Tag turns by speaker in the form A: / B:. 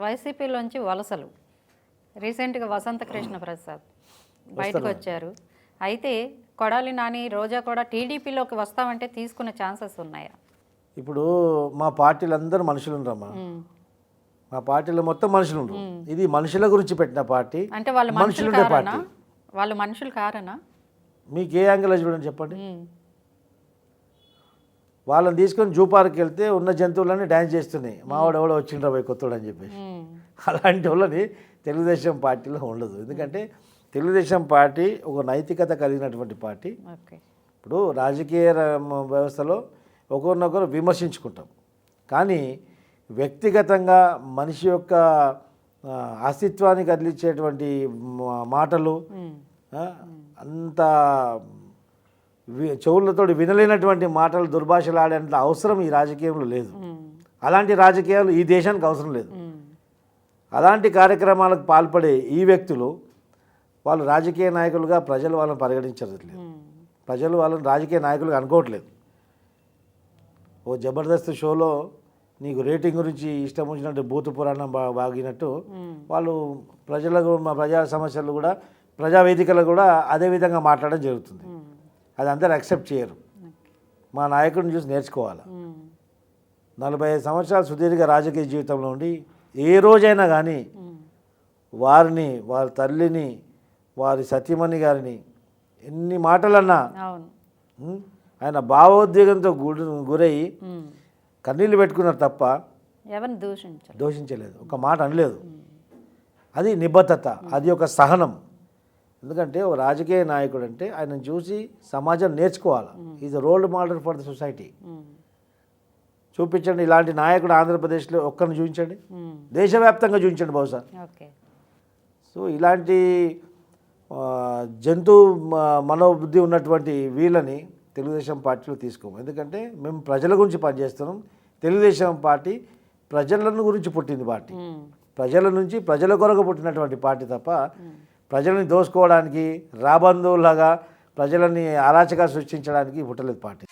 A: వైసీపీలోంచి వలసలు రీసెంట్గా వసంత కృష్ణ ప్రసాద్ బయటకు వచ్చారు. అయితే కొడాలి నాని, రోజా కూడా టీడీపీలోకి వస్తామంటే తీసుకునే ఛాన్సెస్ ఉన్నాయా?
B: ఇప్పుడు మా పార్టీలు అందరూ మనుషులు ఉండరమ్మా. మా పార్టీలో మొత్తం మనుషులు ఉండరు. ఇది మనుషుల గురించి పెట్టిన పార్టీ.
A: అంటే వాళ్ళు
B: మనుషులు ఉండే పార్టీ.
A: వాళ్ళు మనుషులు కారనా?
B: మీకు ఏ యాంగిల్ చూడండి చెప్పండి. వాళ్ళని తీసుకొని జూ పార్క్కి వెళ్తే ఉన్న జంతువులన్నీ డ్యాన్స్ చేస్తున్నాయి. మావాడు ఎవడో వచ్చిండ్రా పోయి కొత్తోడు అని చెప్పేసి. అలాంటి వాళ్ళని తెలుగుదేశం పార్టీలో ఉండదు. ఎందుకంటే తెలుగుదేశం పార్టీ ఒక నైతికత కలిగినటువంటి పార్టీ. ఇప్పుడు రాజకీయ వ్యవస్థలో ఒకరినొకరు విమర్శించుకుంటాం, కానీ వ్యక్తిగతంగా మనిషి యొక్క అస్తిత్వాన్ని కదిలించేటువంటి మాటలు అంత చెవులతో వినలేనటువంటి మాటలు దుర్భాషలాడేంత అవసరం ఈ రాజకీయంలో లేదు. అలాంటి రాజకీయాలు ఈ దేశానికి అవసరం లేదు. అలాంటి కార్యక్రమాలకు పాల్పడే ఈ వ్యక్తులు వాళ్ళు రాజకీయ నాయకులుగా ప్రజలు వాళ్ళని పరిగణించలేదు. ప్రజలు వాళ్ళని రాజకీయ నాయకులుగా అనుకోవట్లేదు. ఓ జబర్దస్త్ షోలో నీకు రేటింగ్ గురించి ఇష్టం వచ్చినట్టు భూత పురాణం బాగినట్టు వాళ్ళు ప్రజలకు ప్రజా సమస్యలు కూడా ప్రజావేదికలు కూడా అదే విధంగా మాట్లాడడం జరుగుతుంది. అది అందరూ యాక్సెప్ట్ చేయరు. మా నాయకుడిని చూసి నేర్చుకోవాలి. 45 సంవత్సరాల సుదీర్ఘ రాజకీయ జీవితంలో ఉండి ఏ రోజైనా కానీ వారిని, వారి తల్లిని, వారి సతీమణి గారిని ఎన్ని మాటలన్నా ఆయన భావోద్వేగంతో గురయ్యి కన్నీళ్ళు పెట్టుకున్నారు తప్ప
A: ఎవరిని
B: దూషించలేదు, ఒక మాట అనలేదు. అది నిబద్ధత, అది ఒక సహనం. ఎందుకంటే ఒక రాజకీయ నాయకుడు అంటే ఆయనను చూసి సమాజం నేర్చుకోవాలి. Is a role model for the society. చూపించండి ఇలాంటి నాయకుడు ఆంధ్రప్రదేశ్లో ఒక్కరిని చూపించండి, దేశవ్యాప్తంగా చూపించండి బహుశా. సో ఇలాంటి జంతు మనోబుద్ధి ఉన్నటువంటి వీళ్ళని తెలుగుదేశం పార్టీలో తీసుకోము. ఎందుకంటే మేము ప్రజల గురించి పనిచేస్తున్నాం. తెలుగుదేశం పార్టీ ప్రజలను గురించి పుట్టింది పార్టీ. ప్రజల నుంచి ప్రజల కొరకు పుట్టినటువంటి పార్టీ తప్ప ప్రజల్ని దోసుకోవడానికి, రాబంధువులాగా ప్రజలని అరాచకాలు సృష్టించడానికి పుట్టలేదు పార్టీ.